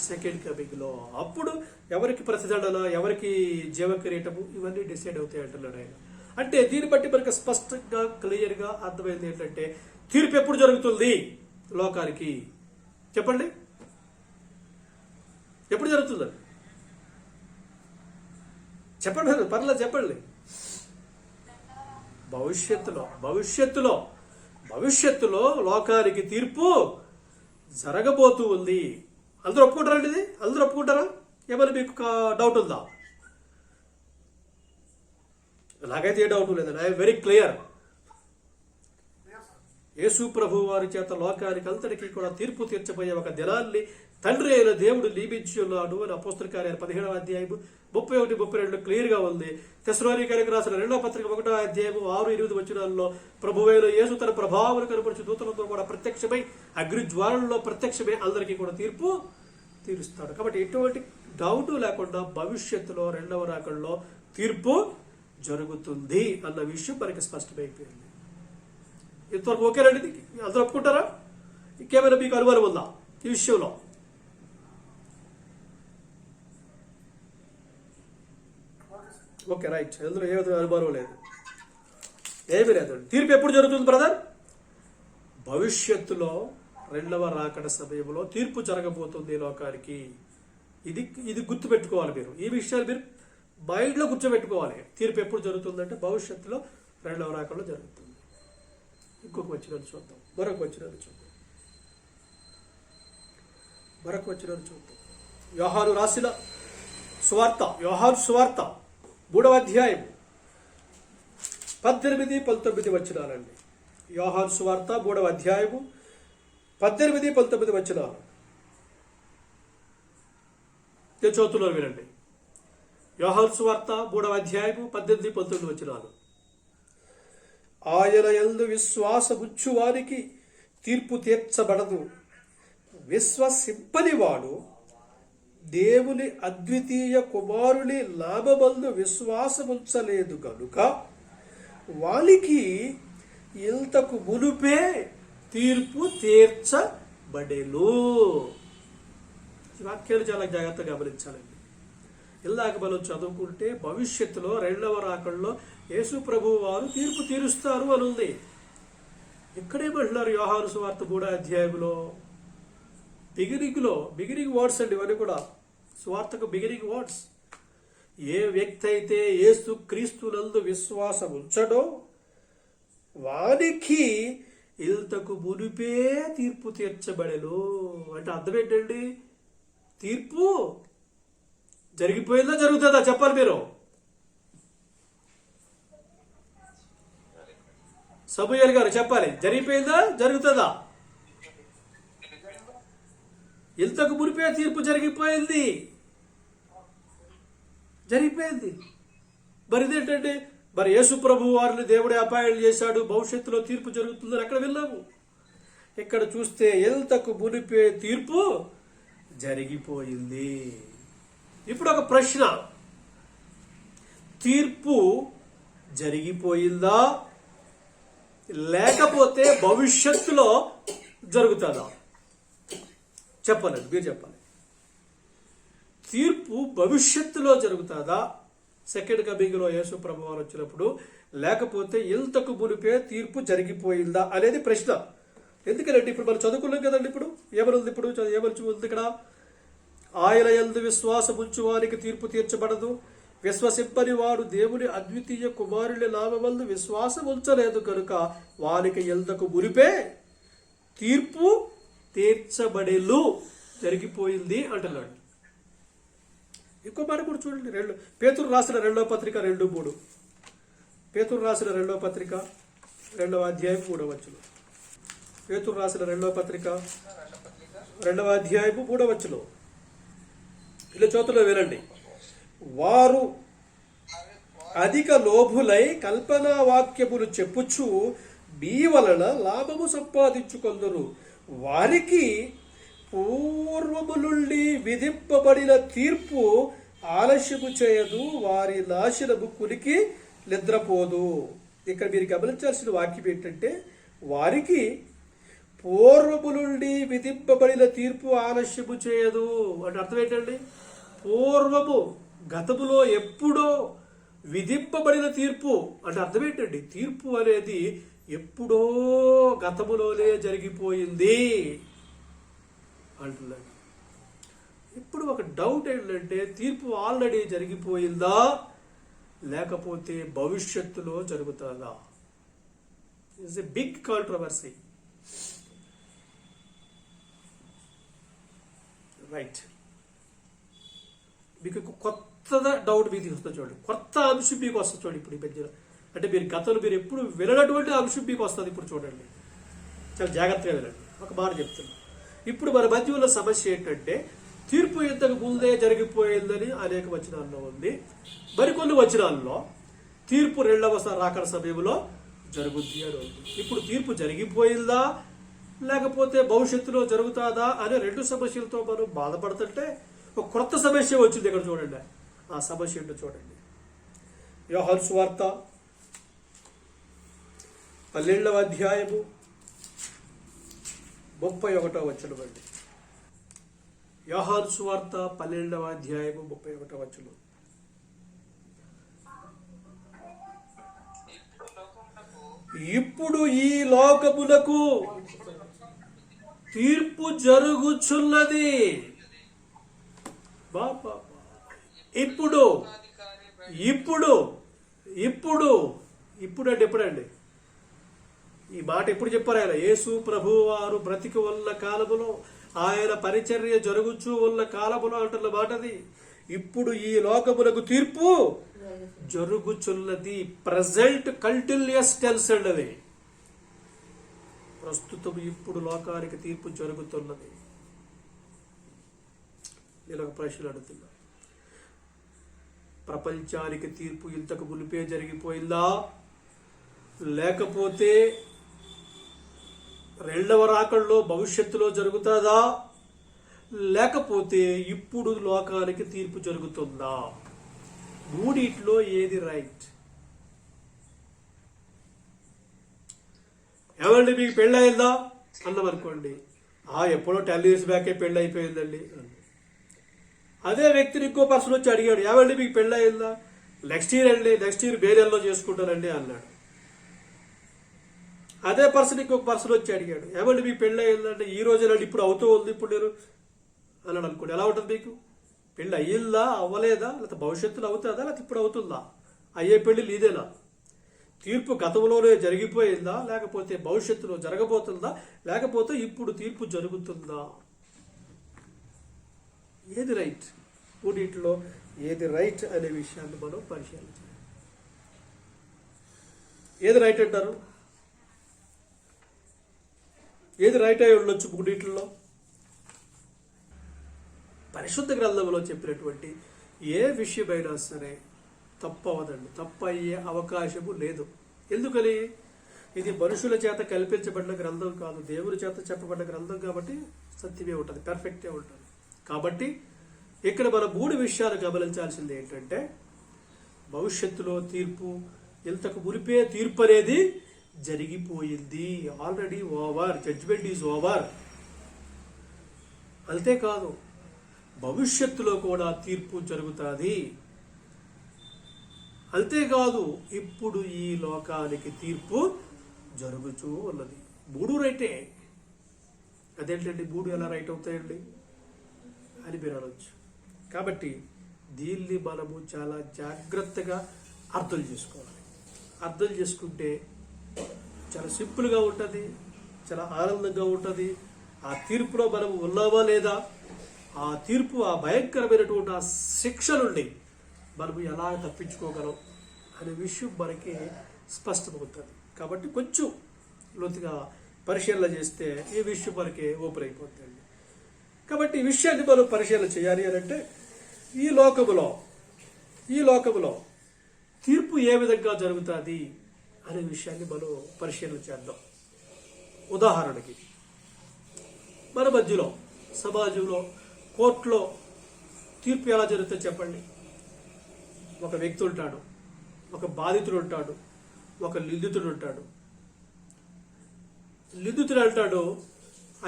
సెకండ్ కమింగ్లో. అప్పుడు ఎవరికి ప్రతిదండన, ఎవరికి జీవకిరీటము, ఇవన్నీ డిసైడ్ అవుతాయి అంటున్నాడు ఆయన. అంటే దీన్ని బట్టి మనకు స్పష్టంగా క్లియర్గా అర్థమైంది ఏంటంటే తీర్పు ఎప్పుడు జరుగుతుంది లోకానికి? చెప్పండి, ఎప్పుడు జరుగుతుంది? చెప్పండి, పర్లేదు చెప్పండి. భవిష్యత్తులో లోకానికి తీర్పు జరగబోతూ ఉంది. అందరూ ఒప్పుకుంటారండి? ఇది అందరూ ఒప్పుకుంటారా? ఏమైనా మీకు డౌట్ ఉందా? నాకైతే ఏ డౌట్ లేదండి. I'm very clear. యేసు ప్రభు వారి చేత లోకానికి అంతటికీ కూడా తీర్పు తీర్చబోయే ఒక దినాన్ని తండ్రి అయిన దేవుడు నియమించి ఉన్నాడు అని అపోస్తల కార్యాలు 17వ అధ్యాయము 31, 32 క్లియర్గా ఉంది. తెస్సలోనికైలకు రాసిన 2వ పత్రిక 1వ అధ్యాయము 6, 8 వచనాల్లో ప్రభువైన యేసు తన ప్రభావాలను కనపరిచి దూతలతో కూడా ప్రత్యక్షమై అగ్ని జ్వాలల్లో ప్రత్యక్షమై అందరికీ కూడా తీర్పు తీరుస్తాడు. కాబట్టి ఎటువంటి డౌట్ లేకుండా భవిష్యత్తులో 2వ రాకడలో తీర్పు జరుగుతుంది అన్న విషయం మనకి స్పష్టమైపోయింది. ఇంతవరకు ఓకేనండి? అందరూ ఒప్పుకుంటారా? ఇంకేమైనా మీకు అనుమానం ఉందా ఈ విషయంలో? Okay, right. అందులో ఏ విధమైన అనుమానం లేదు, ఏమీ లేదండి. తీర్పు ఎప్పుడు జరుగుతుంది బ్రదర్? భవిష్యత్తులో రెండవ రాకడ సమయంలో తీర్పు జరగబోతుంది లోకానికి. ఇది ఇది గుర్తుపెట్టుకోవాలి మీరు. ఈ విషయాలు మీరు మైండ్లో కూర్చోబెట్టుకోవాలి. తీర్పు ఎప్పుడు జరుగుతుందంటే భవిష్యత్తులో రెండవ రాకడలో జరుగుతుంది. ఇంకొక వచనాన్ని చూద్దాం, మరొక వచనాన్ని చూద్దాం. యోహాను రాసిన సువార్త, యోహాను సువార్త 3వ అధ్యాయం 18-19 వచనాలండి. యోహాను సువార్త 3వ అధ్యాయము 18-19 వచనాలు. నేను చదువుతున్నాను వినండి. యోహాను సువార్త 3వ అధ్యాయము 18-19 వచనాలు. ఆయన యందు విశ్వాసముంచు వారికి తీర్పు తీర్చబడదు. విశ్వసింపని వాడు దేవుని అద్వితీయ కుమారుని నామమందు విశ్వాసముంచలేదు కనుక వానికి ఇంతకు మునుపే తీర్పు తీర్చబడెను. ఈ వాక్యాలు చాలా జాగ్రత్తగా గమనించాలండి. ఇలాగ మనం చదువుకుంటే భవిష్యత్తులో రెండవ రాకడలో యేసు ప్రభువు వారు తీర్పు తీరుస్తారు అని ఉంది. ఇక్కడేమంటున్నారు యోహాను సువార్త 3వ అధ్యాయంలో? బిగినింగ్ వర్డ్స్ అండి ఇవన్నీ కూడా. సువార్తకు బిగినింగ్ వర్డ్స్. ఏ వ్యక్తి అయితే యేసు క్రీస్తునందు విశ్వాసం ఉంచడో వానికి ఇంతకు మునిపే తీర్పు తీర్చబడెను. అంటే అర్థం ఏంటండి? తీర్పు జరిగిపోయిందా జరుగుతుందా చెప్పాలి మీరు. సమూయేలు గారు చెప్పాలి, జరిగిపోయిందా జరుగుతుందా? ఇంతకు మునిపే తీర్పు జరిగిపోయింది. మరి ఇదేంటండి? మరి యేసు ప్రభు వారిని దేవుడే అపాయం చేశాడు, భవిష్యత్తులో తీర్పు జరుగుతుందని అక్కడ విన్నాము. ఇక్కడ చూస్తే ఇంతకు మునిపే తీర్పు జరిగిపోయింది. ఇప్పుడు ఒక ప్రశ్న, తీర్పు జరిగిపోయిందా లేకపోతే భవిష్యత్తులో జరుగుతుందా? చెప్పాలండి, మీరు చెప్పాలి. తీర్పు భవిష్యత్తులో జరుగుతుందా సెకండ్ కమింగ్లో యేసు ప్రభు వారు వచ్చినప్పుడు, లేకపోతే ఇంతకు మునిపే తీర్పు జరిగిపోయిందా అనేది ప్రశ్న. ఎందుకంటే ఇప్పుడు మనం చదువుకున్నాం కదండి. ఇప్పుడు ఏమనుంది? ఇప్పుడు ఏమని ఉంది ఇక్కడ? ఆయన యందు విశ్వాసముంచు వారికి తీర్పు తీర్చబడదు. విశ్వసింపని వాడు దేవుని అద్వితీయ కుమారుని నామమందు విశ్వాసం ఉంచలేదు కనుక వానికి ఇంతకు మునిపే తీర్పు తీర్చబడేలు జరిగిపోయింది అంటున్నాడు. ఇంకో మాట కూడా చూడండి. పేతురు రాసిన 2వ పత్రిక 2:3. పేతురు రాసిన 2వ పత్రిక 2వ అధ్యాయం 3వ వచనం. పేతురు రాసిన 2వ పత్రిక 2వ అధ్యాయం 3వ వచనం. ఇలా చోతులో వినండి. వారు అధిక లోభులై కల్పనా వాక్యములు చెప్పుచు మీ వలన లాభము సంపాదించుకొందురు. వారికి పూర్వము నుండి విధింపబడిన తీర్పు ఆలస్యము చేయదు, వారి నాశనము కునికి నిద్రపోదు. ఇక్కడ మీరు గమనించాల్సిన వాక్యం ఏంటంటే, వారికి పూర్వము నుండి విధింపబడిన తీర్పు ఆలస్యము చేయదు అంటే అర్థం ఏంటండి? పూర్వము, గతములో ఎప్పుడో విధింపబడిన తీర్పు అంటే అర్థం ఏంటండి? తీర్పు అనేది ఎప్పుడో గతములోనే జరిగిపోయింది అంటున్నాడు. ఇప్పుడు ఒక డౌట్ ఏంటంటే, తీర్పు ఆల్రెడీ జరిగిపోయిందా లేకపోతే భవిష్యత్తులో జరుగుతుందా? It's a big controversy. Right. మీకు కొత్త డౌట్ మీకు వస్తుంది చూడండి, కొత్త అంశం మీకు వస్తుంది చూడండి. ఇప్పుడు ఈ మధ్యలో అంటే మీరు గతంలో మీరు ఎప్పుడు విననటువంటి అంశం మీకు వస్తుంది. ఇప్పుడు చూడండి, చాలా జాగ్రత్తగా వినండి. ఒక మాట చెప్తున్నాను. ఇప్పుడు మన మధ్య ఉన్న సమస్య ఏంటంటే, తీర్పు ఇంతకు ముందే జరిగిపోయిందని అనేక వచనాల్లో ఉంది. మరికొన్ని వచనాల్లో తీర్పు రెండవ రాకడ సమయంలో జరుగుద్ది అని ఉంది. ఇప్పుడు తీర్పు జరిగిపోయిందా లేకపోతే భవిష్యత్తులో జరుగుతుందా అనే రెండు సమస్యలతో మనం బాధపడుతుంటే ఒక కొత్త సమస్య వచ్చింది. ఇక్కడ చూడండి, ఆ సమస్య ఏంటో చూడండి. యోహాను సువార్త 12వ అధ్యాయము 31వ వచనం అండి. యోహాను సువార్త 12వ అధ్యాయము 31వ వచనం. ఇప్పుడు ఈ లోకములకు తీర్పు జరుగుచున్నది. బాబా, ఇప్పుడు ఇప్పుడు ఇప్పుడు ఇప్పుడు అంటే ఎప్పుడండి? ఈ మాట ఎప్పుడు చెప్పారు ఆయన? యేసు ప్రభు వారు బ్రతికి ఉన్న కాలములో, ఆయన పరిచర్య జరుగుచూ ఉన్న కాలములో అంటున్న మాటది. ఇప్పుడు ఈ లోకములకు తీర్పు జరుగుచున్నది. ప్రజెంట్ కంటిన్యూస్ టెన్స్ అండి అది. ప్రస్తుతం ఇప్పుడు లోకానికి తీర్పు జరుగుతున్నది. నేను ఒక ప్రశ్న అడుగుతున్నా, ప్రపంచానికి తీర్పు ఇంతకు మునిపే జరిగిపోయిందా, లేకపోతే రెండవ రాకడలో భవిష్యత్తులో జరుగుతుందా, లేకపోతే ఇప్పుడు లోకానికి తీర్పు జరుగుతుందా? మూడిట్లో ఏది రైట్? ఏమండి మీకు పెళ్ళి అయిందా అన్నామనుకోండి, ఎప్పుడో 10 years బ్యాకే పెళ్ళి అయిపోయిందండి. అదే వ్యక్తిని ఇంకో పర్సన్ వచ్చి అడిగాడు, ఏమండి మీకు పెళ్ళి అయిందా? నెక్స్ట్ ఇయర్ అండి, నెక్స్ట్ ఇయర్ బేరేల్లో చేసుకుంటానండి అన్నాడు. అదే పర్సన్ ఇంకొక పర్సన్ వచ్చి అడిగాడు, ఏమండి మీకు పెళ్ళి అయిందంటే ఈ రోజేనండి, ఇప్పుడు అవుతూ ఉంది, ఇప్పుడు నేను అన్నాడు అనుకోండి. ఎలా ఉంటుంది మీకు? పెళ్ళి అయ్యిందా, అవ్వలేదా, లేకపోతే భవిష్యత్తులో అవుతుందా, లేకపోతే ఇప్పుడు అవుతుందా? అయ్యే పెళ్ళి ఇదేనా? తీర్పు గతంలోనే జరిగిపోయిందా, లేకపోతే భవిష్యత్తులో జరగబోతుందా, లేకపోతే ఇప్పుడు తీర్పు జరుగుతుందా? ఏది రైట్? మూడింటిలో ఏది రైట్ అనే విషయాన్ని మనం పరిశీలించాలి. ఏది రైట్ అంటారు? ఏది రైట్ అయి ఉండొచ్చు మూడింటిలో? పరిశుద్ధ గ్రంథంలో చెప్పినటువంటి ఏ విషయమైనా సరే తప్పు అవదండి, తప్పు అయ్యే అవకాశము లేదు. ఎందుకని? ఇది మనుషుల చేత కల్పించబడిన గ్రంథం కాదు, దేవుని చేత చెప్పబడిన గ్రంథం కాబట్టి సత్యమే ఉంటుంది, పర్ఫెక్టే ఉంటుంది. కాబట్టి ఇక్కడ మన 3 విషయాలు గమనించాల్సింది ఏంటంటే, భవిష్యత్తులో తీర్పు, ఇంతకు మునిపే తీర్పు అనేది జరిగిపోయింది, already over, judgement is over. అంతేకాదు, భవిష్యత్తులో కూడా తీర్పు జరుగుతుంది. అంతేకాదు, ఇప్పుడు ఈ లోకానికి తీర్పు జరుగుతూ ఉన్నది. 3 రైటే. అదేంటండి 3 ఎలా రైట్ అవుతాయండి అని మీరు అనొచ్చు. కాబట్టి దీన్ని మనము చాలా జాగ్రత్తగా అర్థం చేసుకోవాలి. అర్థం చేసుకుంటే చాలా సింపుల్గా ఉంటుంది, చాలా ఆనందంగా ఉంటుంది. ఆ తీర్పులో మనము ఉన్నామా లేదా, ఆ తీర్పు, ఆ భయంకరమైనటువంటి ఆ శిక్ష నుండి మనము ఎలా తప్పించుకోగలం అనే విషయం మనకి స్పష్టమవుతుంది. కాబట్టి కొంచెం లోతుగా పరిశీలన చేస్తే ఈ విషయం మనకి ఓపెన్ అయిపోతుంది. కాబట్టి ఈ విషయాన్ని మనం పరిశీలన చేయాలి అని అంటే, ఈ లోకములో తీర్పు ఏ విధంగా జరుగుతుంది అనే విషయాన్ని మనం పరిశీలన చేద్దాం. ఉదాహరణకి మన మధ్యలో సమాజంలో కోర్టులో తీర్పు ఎలా జరుగుతుందో చెప్పండి. ఒక వ్యక్తి ఉంటాడు, ఒక బాధితుడు ఉంటాడు, ఒక నిందితుడు ఉంటాడు. నిందితుడు అంటాడు,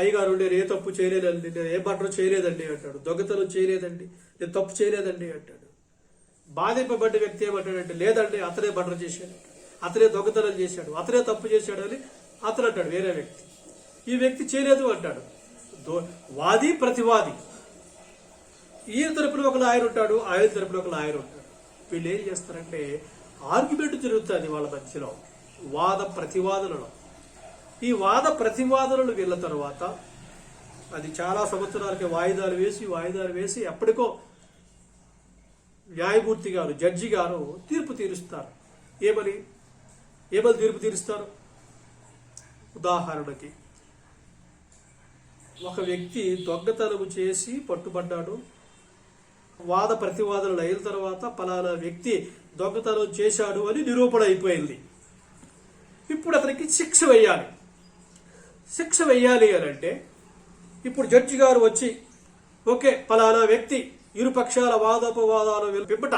అయ్యగారు నేను ఏ తప్పు చేయలేదండి, నేను ఏ మర్డర్ చేయలేదండి అంటాడు, దొంగతనం చేయలేదండి, నేను తప్పు చేయలేదండి అంటాడు. బాధింపబడ్డ వ్యక్తి ఏమంటాడంటే, లేదండి అతనే మర్డర్ చేశాడు, అతనే దొంగతనం చేశాడు, అతనే తప్పు చేశాడు అని అతను అంటాడు. వేరే వ్యక్తి ఈ వ్యక్తి చేయలేదు అంటాడు. వాది ప్రతివాది, ఈయన తరపున ఒక లాయర్ ఉంటాడు, ఆయన తరపున ఒక లాయర్ ఉంటాడు. వీళ్ళు ఏం చేస్తారంటే ఆర్గ్యుమెంట్ జరుగుతుంది వాళ్ళ మధ్యలో, వాద ప్రతివాదనలు. ఈ వాద ప్రతివాదనలు వీళ్ళ తర్వాత అది చాలా సంవత్సరాలకి వాయిదాలు వేసి ఎప్పటికో న్యాయమూర్తి గారు, జడ్జి గారు తీర్పు తీరుస్తారు. ఏమని తీర్పు తీరుస్తారు? ఉదాహరణకి ఒక వ్యక్తి దొంగతనము చేసి పట్టుబడ్డాడు. వాద ప్రతివాదనలు అయిన తర్వాత పలానా వ్యక్తి దొంగతనం చేశాడు అని నిరూపణ అయిపోయింది. ఇప్పుడు అతనికి శిక్ష వేయాలి. శిక్ష వేయాలి అని అంటే ఇప్పుడు జడ్జి గారు వచ్చి, ఓకే పలానా వ్యక్తి, ఇరుపక్షాల వాదోపవాదాలు పిమ్మట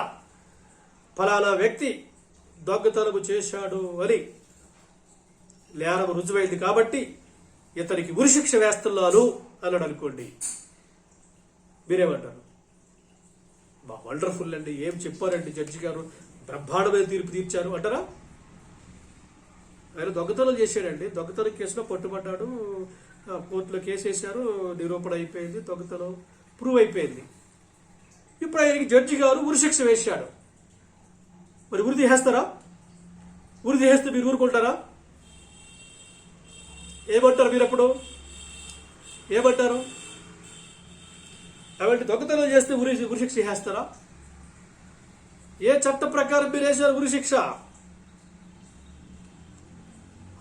పలానా వ్యక్తి దొంగతనము చేశాడు అని నేరం రుజువైంది కాబట్టి ఇతనికి ఉరిశిక్ష వేస్తున్నాను అన్నాడు అనుకోండి. మీరేమంటారు? వండర్ఫుల్ అండి, ఏం చెప్పారండి జడ్జి గారు, బ్రహ్మాండమైన తీర్పు తీర్చారు అంటారా? ఆయన దొంగతనం చేశాడండి. దొంగతనం కేసులో పట్టుబడ్డాడు. కోర్టులో కేసు వేశారు, నిరూపణ అయిపోయింది, దొంగతనం ప్రూవ్ అయిపోయింది. ఇప్పుడు ఆయనకి జడ్జి గారు ఉరిశిక్ష వేశాడు. మరి ఉరి తీసేస్తారా? ఉరి తీసేస్తే మీరు ఊరుకుంటారా? ఏమంటారు మీరు? అప్పుడు ఏమంటారు? కాబట్టి దొంగతనం చేస్తే ఉరిశిక్ష వేస్తారా? ఏ చట్ట ప్రకారం మీరు వేశారు ఉరిశిక్ష?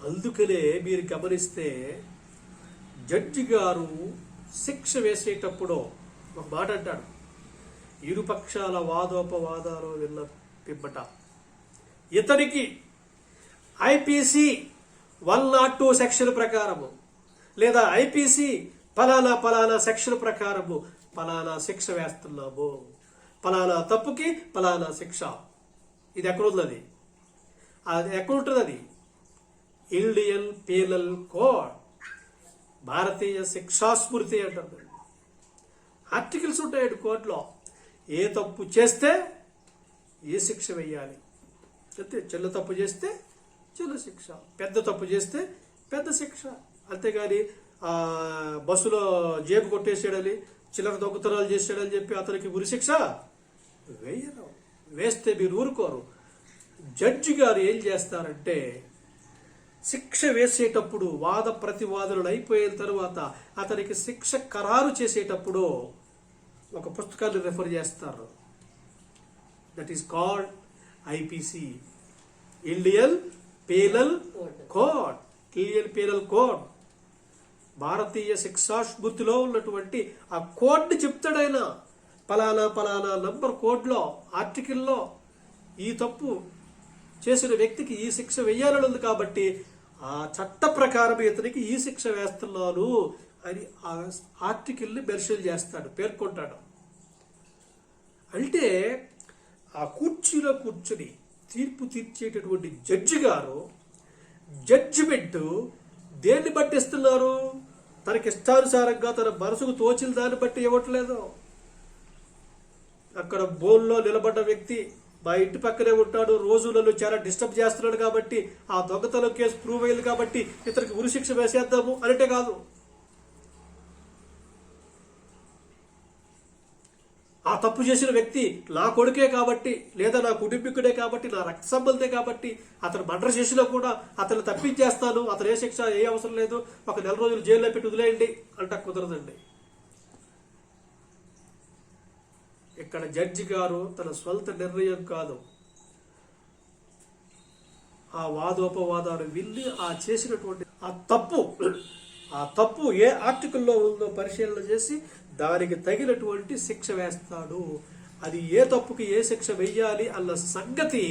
అందుకనే మీరు గమనిస్తే జడ్జి గారు శిక్ష వేసేటప్పుడు ఒక మాట అంటాడు, ఇరుపక్షాల వాదోపవాదాలు విన్న పిమ్మట ఇతనికి ఐపీసీ 102 సెక్షన్ ప్రకారము లేదా ఐపీసీ ఫలానా సెక్షన్ ప్రకారము ఫలానా శిక్ష వేస్తున్నాము, ఫలానా తప్పుకి ఫలానా శిక్ష. ఇది ఎక్కడున్నది? అది ఎక్కడుంటుంది? అది ఇండియన్ పీనల్ కోడ్, భారతీయ శిక్షాస్మృతి అంటారు. ఆర్టికల్స్ ఉంటాయండి కోర్టులో. ఏ తప్పు చేస్తే ఏ శిక్ష వేయాలి అంతే. చిన్న తప్పు చేస్తే చిన్న శిక్ష, పెద్ద తప్పు చేస్తే పెద్ద శిక్ష. అంతేగాని బస్సులో జేబు కొట్టేసాడని, చిల్లర దొంగతనాలు చేసాడని చెప్పి అతనికి ఉరిశిక్ష వేయరు. వేస్తే మీరు ఊరుకోరు. జడ్జి గారు ఏం చేస్తారంటే శిక్ష వేసేటప్పుడు వాద ప్రతివాదనలు అయిపోయిన తర్వాత అతనికి శిక్ష ఖరారు చేసేటప్పుడు ఒక పుస్తకాన్ని రెఫర్ చేస్తారు. That is called IPC, Indian penal code. Indian penal code భారతీయ శిక్షా స్మృతిలో ఉన్నటువంటి ఆ కోడ్ని చెప్తాడు ఆయన. పలానా నంబర్ కోడ్లో ఆర్టికల్లో ఈ తప్పు చేసిన వ్యక్తికి ఈ శిక్ష వేయాలని ఉంది కాబట్టి ఆ చట్ట ప్రకారం ఇతనికి ఈ శిక్ష వేస్తున్నాను అని ఆ ఆర్టికల్ని మెన్షన్ చేస్తాడు, పేర్కొంటాడు. అంటే ఆ కుర్చీలో కూర్చుని తీర్పు తీర్చేటటువంటి జడ్జి గారు జడ్జిమెంట్ దేన్ని బట్టి ఇస్తున్నారు? తనకి ఇష్టానుసారంగా తన మనసుకు తోచిన దాన్ని బట్టి ఇవ్వట్లేదు. అక్కడ బోన్లో నిలబడ్డ వ్యక్తి మా ఇంటి పక్కనే ఉంటాడు, రోజు నన్ను చాలా డిస్టర్బ్ చేస్తున్నాడు కాబట్టి ఆ దొంగతనం కేసు ప్రూవ్ అయింది కాబట్టి ఇతనికి ఉరిశిక్ష వేసేద్దాము అంటే కాదు. ఆ తప్పు చేసిన వ్యక్తి నా కొడుకే కాబట్టి లేదా నా కుటుంబీకుడే కాబట్టి నా రక్త సంబంధే కాబట్టి అతను మర్డర్ చేసినా కూడా అతను తప్పించేస్తాను, అతను ఏ శిక్ష ఏ అవసరం లేదు, ఒక 4 రోజులు జైల్లో పెట్టి వదిలేయండి అంటే కుదరదండి. ఇక్కడ జడ్జి గారు తన స్వంత నిర్ణయం కాదు, ఆ వాదోపవాదాలు విల్లి ఆ చేసినటువంటి ఆ తప్పు ఏ ఆర్టికల్లో ఉందో పరిశీలన చేసి దానికి తగినటువంటి శిక్ష వేస్తాడు. అది ఏ తప్పుకి ఏ శిక్ష వెయ్యాలి అన్న సంగతి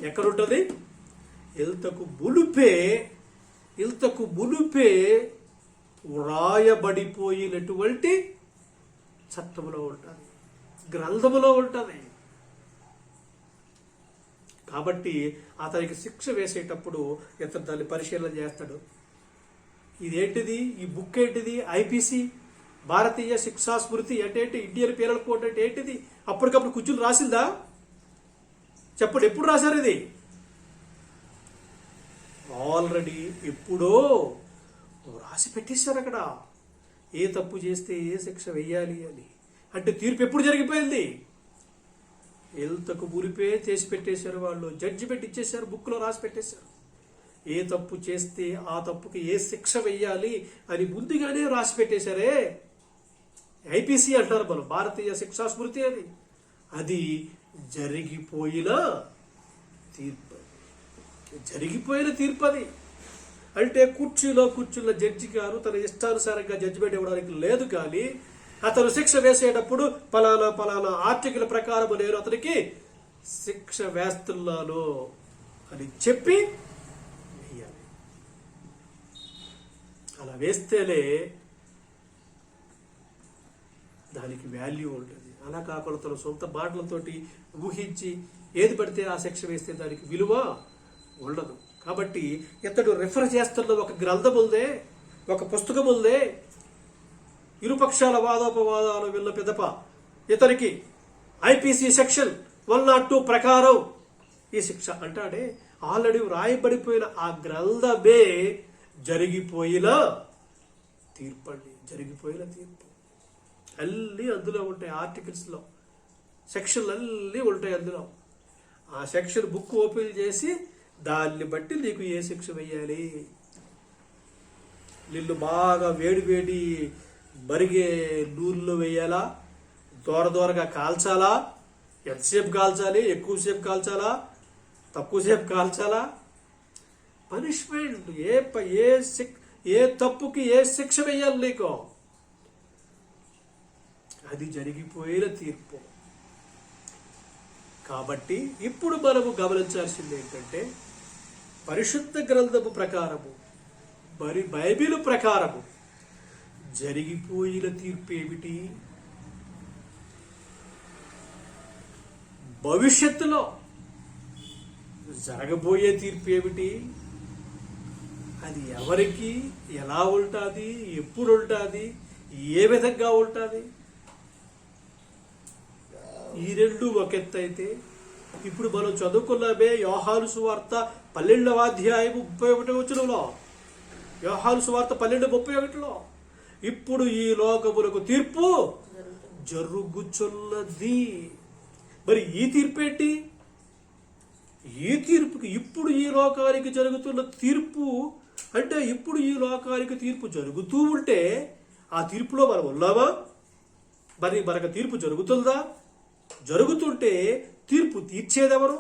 ఎక్కడుంటుంది? ఇంతకు మునుపే వ్రాయబడిపోయినటువంటి చట్టంలో ఉంటుంది, గ్రంథములో ఉంటుంది. కాబట్టి అతనికి శిక్ష వేసేటప్పుడు ఇతను దాన్ని పరిశీలన చేస్తాడు. ఇదేంటిది? ఈ బుక్ ఏంటిది? ఐపీసీ భారతీయ శిక్షా స్మృతి అంటే ఏంటి? ఇండియన్ పీనల్ కోడ్ అంటే ఏంటిది? అప్పటికప్పుడు కూర్చుని రాసిందా? చెప్పండి, ఎప్పుడు రాశారు ఇది? ఆల్రెడీ ఎప్పుడో రాసి పెట్టేశారు అక్కడ. ఏ తప్పు చేస్తే ఏ శిక్ష వెయ్యాలి అని. అంటే తీర్పు ఎప్పుడు జరిగిపోయింది? ఎంతకు మురిపే చేసి పెట్టేశారు వాళ్ళు. జడ్జిమెంట్ ఇచ్చేశారు, బుక్లో రాసి పెట్టేశారు. ఏ తప్పు చేస్తే ఆ తప్పుకి ఏ శిక్ష వెయ్యాలి అని ముందుగానే రాసి పెట్టేశారే. ఐపీసీ అంటారు మనం, భారతీయ శిక్షా స్మృతి అని. అది జరిగిపోయిన తీర్పు అది. అంటే కుర్చీలో కూర్చున్న జడ్జి గారు తన ఇష్టానుసారంగా జడ్జిమెంట్ ఇవ్వడానికి లేదు. కానీ అతను శిక్ష వేసేటప్పుడు పలానా ఆర్టికల్ ప్రకారం నేను అతనికి శిక్ష వేస్తున్నాను అని చెప్పి వేయాలి. అలా వేస్తేనే దానికి వాల్యూ ఉంటుంది. అలా కాకుండా తన సొంత మాటలతోటి ఊహించి ఏది పడితే ఆ శిక్ష వేస్తే దానికి విలువ ఉండదు. కాబట్టి ఇతడు రెఫర్ చేస్తున్న ఒక గ్రంథం ఉందే, ఒక పుస్తకం ఉందే, ఇరుపక్షాల వాదోపవాదాలు విన్న పిదప ఇతనికి ఐపీసీ సెక్షన్ 102 ప్రకారం ఈ శిక్ష అంటాడే. ఆల్రెడీ వ్రాయబడిపోయిన ఆ గ్రంథమే జరిగిపోయిన తీర్పు అండి. జరిగిపోయిన తీర్పు అన్నీ అందులో ఉంటాయి. ఆర్టికల్స్లో సెక్షన్లు అన్నీ ఉంటాయి అందులో. ఆ సెక్షన్ బుక్ ఓపెన్ చేసి దాన్ని బట్టి నీకు ఏ శిక్ష వేయాలి, నీళ్ళు బాగా వేడి వేడి మరిగే నూనెలో వేయాలా, దూరగా కాల్చాలా, ఎంతసేపు కాల్చాలి, ఎక్కువసేపు కాల్చాలా, తక్కువసేపు కాల్చాలా, పనిష్మెంట్ ఏ తప్పుకి ఏ శిక్ష వేయాలి నీకు, అది జరిగిపోయిన తీర్పు. కాబట్టి ఇప్పుడు మనము గమనించాల్సింది ఏంటంటే పరిశుద్ధ గ్రంథము ప్రకారము మరి బైబిల్ ప్రకారము జరిగిపోయిన తీర్పు ఏమిటి, భవిష్యత్తులో జరగబోయే తీర్పు ఏమిటి, అది ఎవరికి ఎలా ఉంటుంది, ఎప్పుడు ఉంటుంది, ఏ విధంగా ఉంటుంది. ఈ రెండు ఒక ఎత్తు అయితే ఇప్పుడు మనం చదువుకున్నామే యోహాను సువార్త 12వ అధ్యాయం 31వ వచనంలో, యోహాను సువార్త 12:31లో ఇప్పుడు ఈ లోకములకు తీర్పు జరుగుచున్నది. మరి ఈ తీర్పు ఏంటి? ఈ తీర్పుకి ఇప్పుడు ఈ లోకానికి జరుగుతున్న తీర్పు అంటే ఇప్పుడు ఈ లోకానికి తీర్పు జరుగుతూ ఉంటే ఆ తీర్పులో మనం ఉన్నామా? మరి మనకు తీర్పు జరుగుతుందా? జరుగుతుంటే తీర్పు తీర్చేదెవరు?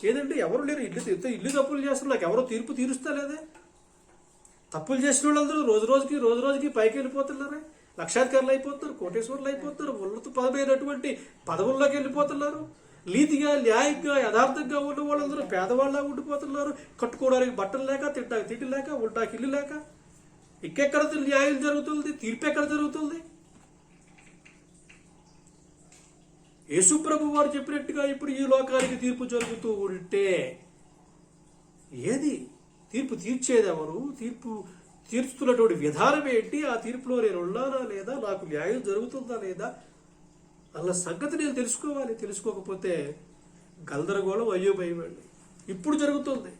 ఏదండి, ఎవరు లేరు. ఇల్లు తప్పులు చేస్తున్నారు, నాకు ఎవరో తీర్పు తీరుస్తా లేదే. తప్పులు చేసిన వాళ్ళందరూ రోజు రోజుకి పైకి వెళ్ళిపోతున్నారే, లక్షాధికారులు అయిపోతున్నారు, కోటేశ్వరులు అయిపోతున్నారు, ఉన్నత పదమైనటువంటి పదవుల్లోకి వెళ్ళిపోతున్నారు. నీతిగా న్యాయంగా యథార్థంగా ఉన్న వాళ్ళందరూ పేదవాళ్ళ ఉండిపోతున్నారు. కట్టుకోవడానికి బట్టలు లేక, తింటానికి తిండి లేక, ఉంటాకి ఇల్లు లేక. ఇంకెక్కడ న్యాయం జరుగుతుంది, తీర్పు ఎక్కడ జరుగుతుంది? యేసుప్రభు వారు చెప్పినట్టుగా ఇప్పుడు ఈ లోకానికి తీర్పు జరుగుతూ ఉంటే ఏది తీర్పు తీర్చేది ఎవరు? తీర్పు తీర్చుతున్నటువంటి విధానం ఏంటి? ఆ తీర్పులో నేను ఉన్నానా లేదా, నాకు న్యాయం జరుగుతుందా లేదా అన్న సంగతి నేను తెలుసుకోవాలి. తెలుసుకోకపోతే గందరగోళం అయ్యో భయమండి. ఇప్పుడు జరుగుతుంది,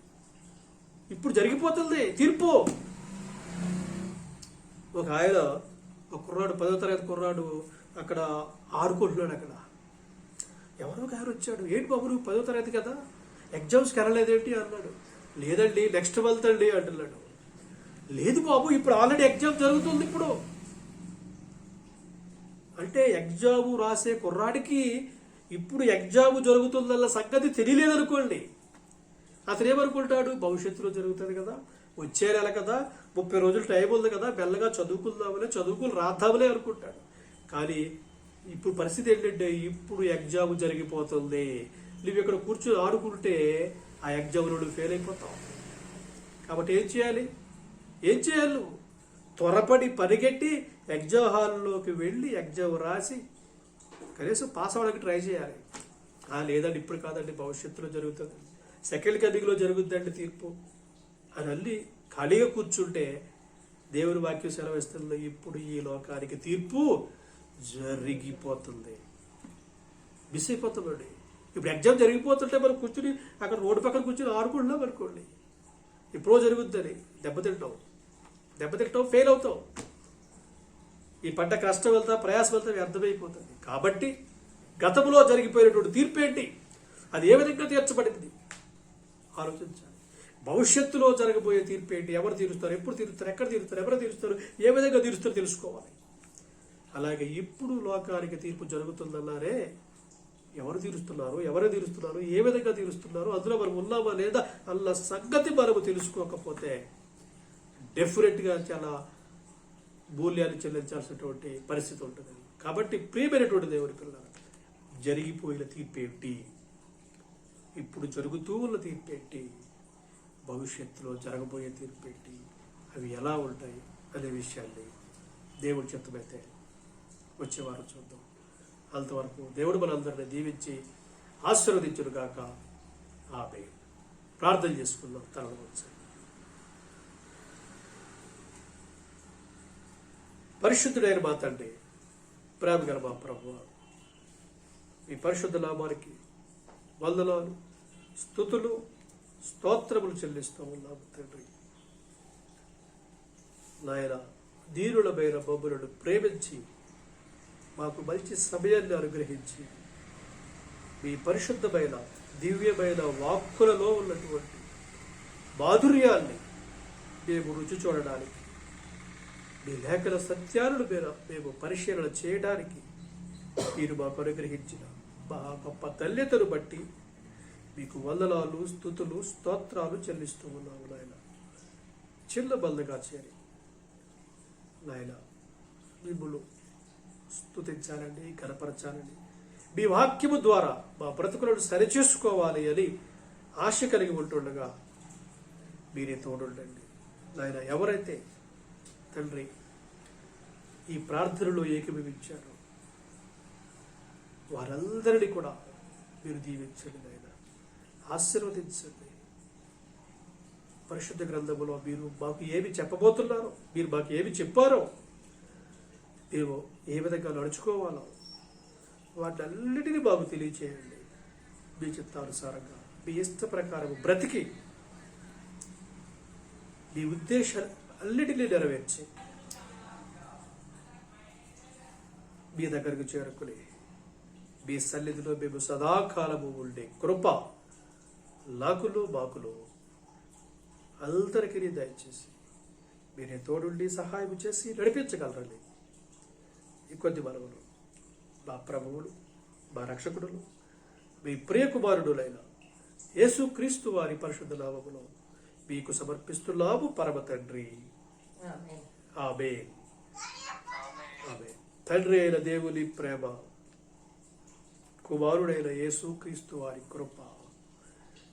ఇప్పుడు జరిగిపోతుంది తీర్పు. ఒక ఆయన, ఒక కుర్రాడు 10వ తరగతి కుర్రాడు అక్కడ ఆడుకుంటున్నాడు. అక్కడ ఎవరో గారు వచ్చాడు, ఏంటి బాబు నువ్వు 10వ తరగతి కదా, ఎగ్జామ్స్కి వెళ్ళలేదేంటి అన్నాడు. లేదండి నెక్స్ట్ మంత్ అండి అంటున్నాడు. లేదు బాబు ఇప్పుడు ఆల్రెడీ ఎగ్జామ్ జరుగుతుంది. ఇప్పుడు అంటే ఎగ్జాము రాసే కుర్రాడికి ఇప్పుడు ఎగ్జామ్ జరుగుతుందన్న సంగతి తెలియలేదనుకోండి. అతను ఏమనుకుంటాడు, భవిష్యత్తులో జరుగుతుంది కదా, వచ్చే నెల కదా, 30 రోజులు టైం ఉంది కదా, మెల్లగా చదువుకుని రాద్దామలే అనుకుంటాడు. కానీ ఇప్పుడు పరిస్థితి ఏంటంటే ఇప్పుడు ఎగ్జామ్ జరిగిపోతుంది. నువ్వు ఇక్కడ కూర్చొని ఆడుకుంటే ఆ ఎగ్జామ్లో నువ్వు ఫెయిల్ అయిపోతావు. కాబట్టి ఏం చేయాలి నువ్వు? త్వరపడి పరిగెట్టి ఎగ్జామ్ హాల్లోకి వెళ్ళి ఎగ్జామ్ రాసి కనీసం పాస్ అవ్వడానికి ట్రై చేయాలి. లేదండి ఇప్పుడు కాదండి, భవిష్యత్తులో జరుగుతుంది, సెకండ్ కమింగ్లో జరుగుద్దండి తీర్పు అని అల్లి ఖాళీగా కూర్చుంటే దేవుని వాక్యం సెలవిస్తుంది ఇప్పుడు ఈ లోకానికి తీర్పు జరిగిపోతుంది. మిస్ అయిపోతుందండి. ఇప్పుడు ఎగ్జామ్ జరిగిపోతుంటే మనం కూర్చుని అక్కడ రోడ్డు పక్కన కూర్చుని ఆడుకుంటున్నాం అనుకోండి, ఎప్పుడో జరుగుద్దని దెబ్బతింటావు, ఫెయిల్ అవుతావు. ఈ పడ్డ కష్టం వెళ్తా, ప్రయాసం వెళ్తా వ్యర్థమైపోతుంది. కాబట్టి గతంలో జరిగిపోయినటువంటి తీర్పు ఏంటి, అది ఏ విధంగా తీర్చబడింది ఆలోచించాలి. భవిష్యత్తులో జరగబోయే తీర్పు ఏంటి, ఎవరు తీరుస్తారు, ఎప్పుడు తీరుస్తారు, ఎక్కడ తీరుస్తారు, ఎవరు తీరుస్తారు, ఏ విధంగా తీరుస్తారో తెలుసుకోవాలి. అలాగే ఇప్పుడు లోకానికి తీర్పు జరుగుతుందన్నారే, ఎవరు తీరుస్తున్నారు, ఏ విధంగా తీరుస్తున్నారు, అందులో మనం ఉన్నామా లేదా అన్న సంగతి మనము తెలుసుకోకపోతే డెఫినెట్గా చాలా మూల్యాన్ని చెల్లించాల్సినటువంటి పరిస్థితి ఉంటుంది. కాబట్టి ప్రియమైనటువంటి దేవుని పిల్లలు, జరిగిపోయిన తీర్పు ఏంటి, ఇప్పుడు జరుగుతూ ఉన్న తీర్పు ఏంటి, భవిష్యత్తులో జరగబోయే తీర్పు ఏంటి, అవి ఎలా ఉంటాయి అనే విషయాన్ని దేవుడి చిత్తమైతే వచ్చేవారు చూద్దాం. అంతవరకు దేవుడు మనందరినీ దీవించి ఆశీర్వదించును గాక. ఆమేన్. ప్రార్థన చేసుకుందాం. తనను వచ్చి పరిశుద్ధుడైన మా తండ్రి, ప్రేమ గల మా ప్రభువా, మీ పరిశుద్ధ నామానికి వందనాలు, స్తుతులు, స్తోత్రములు చెల్లిస్తూ ఉన్నాము తండ్రి. నాయన దీనులమైన బొమ్మలను ప్రేమించి మాకు మంచి సమయాన్ని అనుగ్రహించి మీ పరిశుద్ధమైన దివ్యమైన వాక్కులలో ఉన్నటువంటి మాధుర్యాన్ని మేము రుచి చూడడానికి, మీ లేఖల సత్యాలను మేము పరిశీలన చేయడానికి మీరు మాకు అనుగ్రహించిన మా గొప్ప ధన్యతను బట్టి మీకు వందనాలు, స్తుతులు, స్తోత్రాలు చెల్లిస్తూ ఉన్నాము నాయన. చిన్న బల్లగా చేరి నాయన మిమ్ములు స్తుతించాలని, కనపరచాలని, మీ వాక్యము ద్వారా మా బ్రతుకులను సరిచేసుకోవాలి అని ఆశ కలిగి ఉంటుండగా మీరే తోడుండండి నాయన. ఎవరైతే తండ్రి ఈ ప్రార్థనలో ఏకీభవించారో వారందరినీ కూడా మీరు దీవించండి నాయన, ఆశీర్వదించండి. పరిశుద్ధ గ్రంథములో మీరు మాకు ఏమి చెప్పబోతున్నారో, మీరు మాకు ఏమి చెప్పారో, మేము ఏ విధంగా నడుచుకోవాలో వాటన్నిటినీ మాకు తెలియచేయండి. మీ చిత్తానుసారంగా మీ ఇష్ట ప్రకారం బ్రతికి మీ ఉద్దేశం అన్నిటినీ నెరవేర్చి మీ దగ్గరకు చేరుకుని మీ సన్నిధిలో మేము సదాకాలము ఉండే కృప నాకులు మాకులు అందరికీ దయచేసి మీరే తోడుండి సహాయం చేసి నడిపించగలరని ఈ కొద్ది మనవులు మా ప్రభువులు, మా రక్షకుడులు, మీ ప్రియకుమారుడులైన యేసుక్రీస్తు వారి పరిశుద్ధ నామములో మీకు సమర్పిస్తున్నాము పరమ తండ్రి. ఆమేన్. ఆమేన్. తండ్రి అయిన దేవుని ప్రేమ, కుమారుడైన యేసుక్రీస్తు వారి కృప,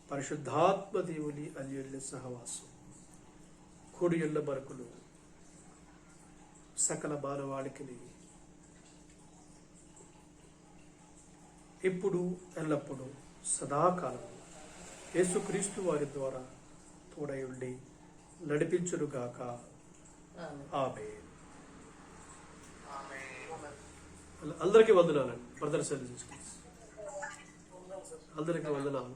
పరిశుద్ధాత్మ దేవుని అన్యోన్య సహవాసం, కుడి ఎల్ల బరకులు సకల మానవాళికి ఇప్పుడు ఎల్లప్పుడూ సదాకాలం యేసుక్రీస్తు వారి ద్వారా తోడై ఉండి నడిపించునుగాక. ఆమేన్. అందరికీ వందనాలండి. బ్రదర్స్ అండ్ సిస్టర్స్ అందరికీ వందనాలు.